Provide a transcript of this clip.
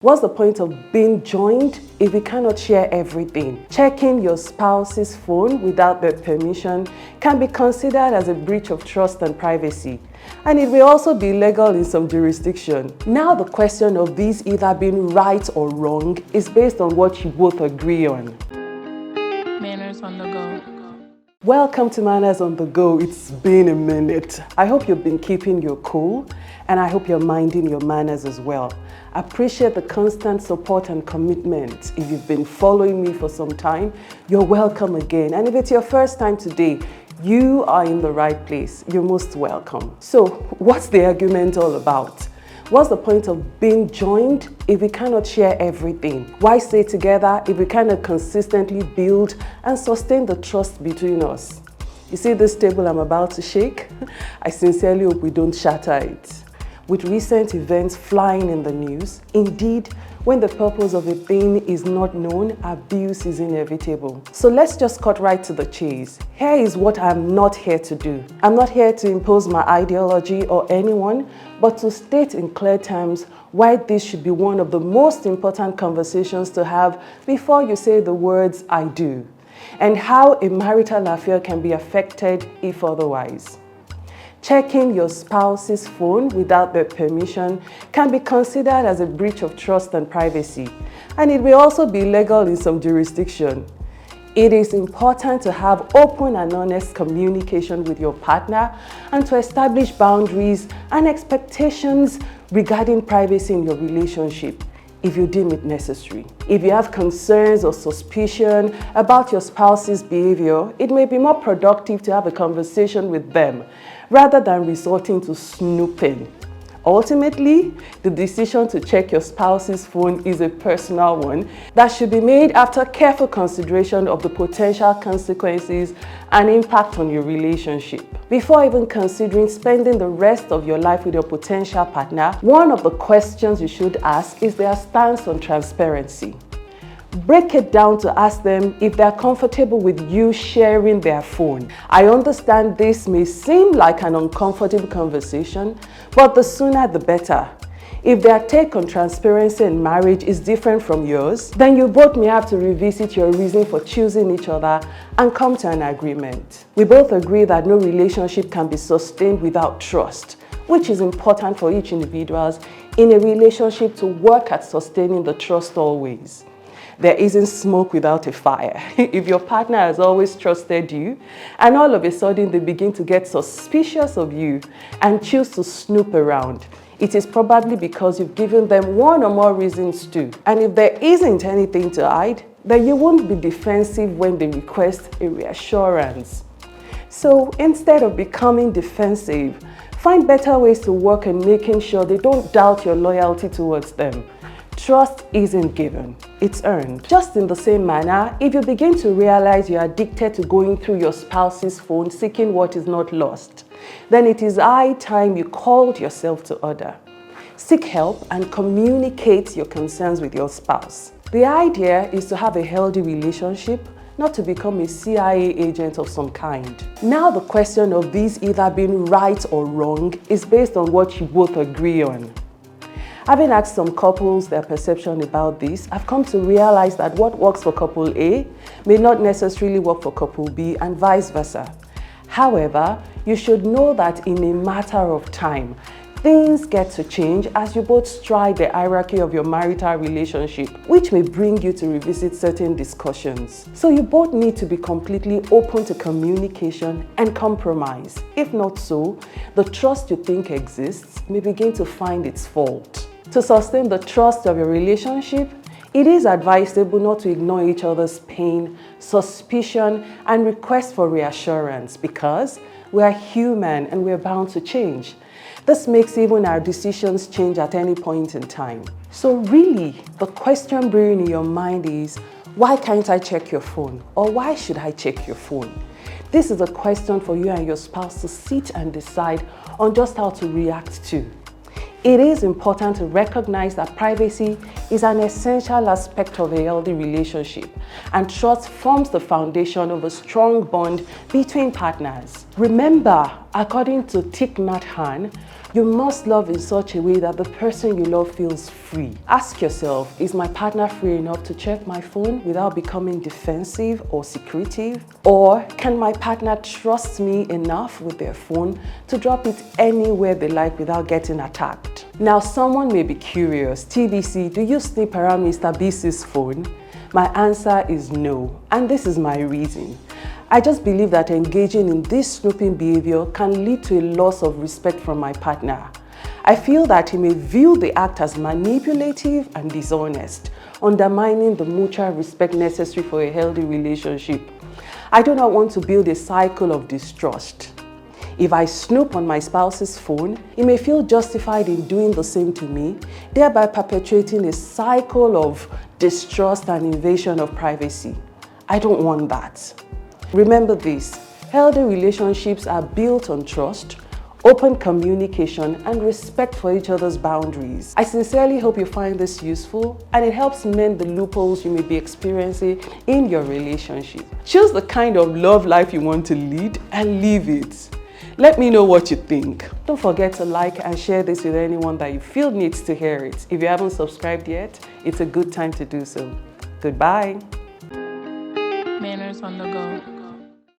What's the point of being joined if you cannot share everything? Checking your spouse's phone without their permission can be considered as a breach of trust and privacy, and it may also be illegal in some jurisdictions. Now the question of this either being right or wrong is based on what you both agree on. Manners on the go. Welcome to Manners on the Go. It's been a minute. I hope you've been keeping your cool, and I hope you're minding your manners as well. I appreciate the constant support and commitment. If you've been following me for some time, you're welcome again. And if it's your first time today, you are in the right place. You're most welcome. So, what's the argument all about? What's the point of being joined if we cannot share everything? Why stay together if we cannot consistently build and sustain the trust between us? You see this table I'm about to shake? I sincerely hope we don't shatter it. With recent events flying in the news, indeed, when the purpose of a thing is not known, abuse is inevitable. So let's just cut right to the chase. Here is what I'm not here to do. I'm not here to impose my ideology or anyone, but to state in clear terms why this should be one of the most important conversations to have before you say the words "I do," and how a marital affair can be affected if otherwise. Checking your spouse's phone without their permission can be considered as a breach of trust and privacy, and it may also be illegal in some jurisdictions. It is important to have open and honest communication with your partner and to establish boundaries and expectations regarding privacy in your relationship if you deem it necessary. If you have concerns or suspicion about your spouse's behavior, it may be more productive to have a conversation with them rather than resorting to snooping. Ultimately, the decision to check your spouse's phone is a personal one that should be made after careful consideration of the potential consequences and impact on your relationship. Before even considering spending the rest of your life with your potential partner, one of the questions you should ask is their stance on transparency. Break it down to ask them if they're comfortable with you sharing their phone. I understand this may seem like an uncomfortable conversation, but the sooner the better. If their take on transparency in marriage is different from yours, then you both may have to revisit your reason for choosing each other and come to an agreement. We both agree that no relationship can be sustained without trust, which is important for each individual in a relationship to work at sustaining the trust always. There isn't smoke without a fire. If your partner has always trusted you and all of a sudden they begin to get suspicious of you and choose to snoop around, it is probably because you've given them one or more reasons to. And if there isn't anything to hide, then you won't be defensive when they request a reassurance. So instead of becoming defensive, find better ways to work on making sure they don't doubt your loyalty towards them. Trust isn't given, it's earned. Just in the same manner, if you begin to realize you're addicted to going through your spouse's phone seeking what is not lost, then it is high time you called yourself to order. Seek help and communicate your concerns with your spouse. The idea is to have a healthy relationship, not to become a CIA agent of some kind. Now the question of this either being right or wrong is based on what you both agree on. Having asked some couples their perception about this, I've come to realize that what works for couple A may not necessarily work for couple B and vice versa. However, you should know that in a matter of time, things get to change as you both stride the hierarchy of your marital relationship, which may bring you to revisit certain discussions. So you both need to be completely open to communication and compromise. If not so, the trust you think exists may begin to find its fault. To sustain the trust of your relationship, it is advisable not to ignore each other's pain, suspicion, and request for reassurance because we are human and we are bound to change. This makes even our decisions change at any point in time. So really, the question brewing in your mind is, why can't I check your phone? Or why should I check your phone? This is a question for you and your spouse to sit and decide on just how to react to. It is important to recognize that privacy is an essential aspect of a healthy relationship, and trust forms the foundation of a strong bond between partners. Remember, according to Thich Nhat Hanh, You must love in such a way that the person you love feels free. Ask yourself, is my partner free enough to check my phone without becoming defensive or secretive? Or can my partner trust me enough with their phone to drop it anywhere they like without getting attacked? Now, someone may be curious, TBC, do you snoop around Mr. Bc's phone? My answer is no, and this is my reason. I just believe that engaging in this snooping behavior can lead to a loss of respect from my partner. I feel that he may view the act as manipulative and dishonest, undermining the mutual respect necessary for a healthy relationship. I do not want to build a cycle of distrust. If I snoop on my spouse's phone, he may feel justified in doing the same to me, thereby perpetuating a cycle of distrust and invasion of privacy. I don't want that. Remember this, healthy relationships are built on trust, open communication, and respect for each other's boundaries. I sincerely hope you find this useful and it helps mend the loopholes you may be experiencing in your relationship. Choose the kind of love life you want to lead and live it. Let me know what you think. Don't forget to like and share this with anyone that you feel needs to hear it. If you haven't subscribed yet, it's a good time to do so. Goodbye. Manners on the go.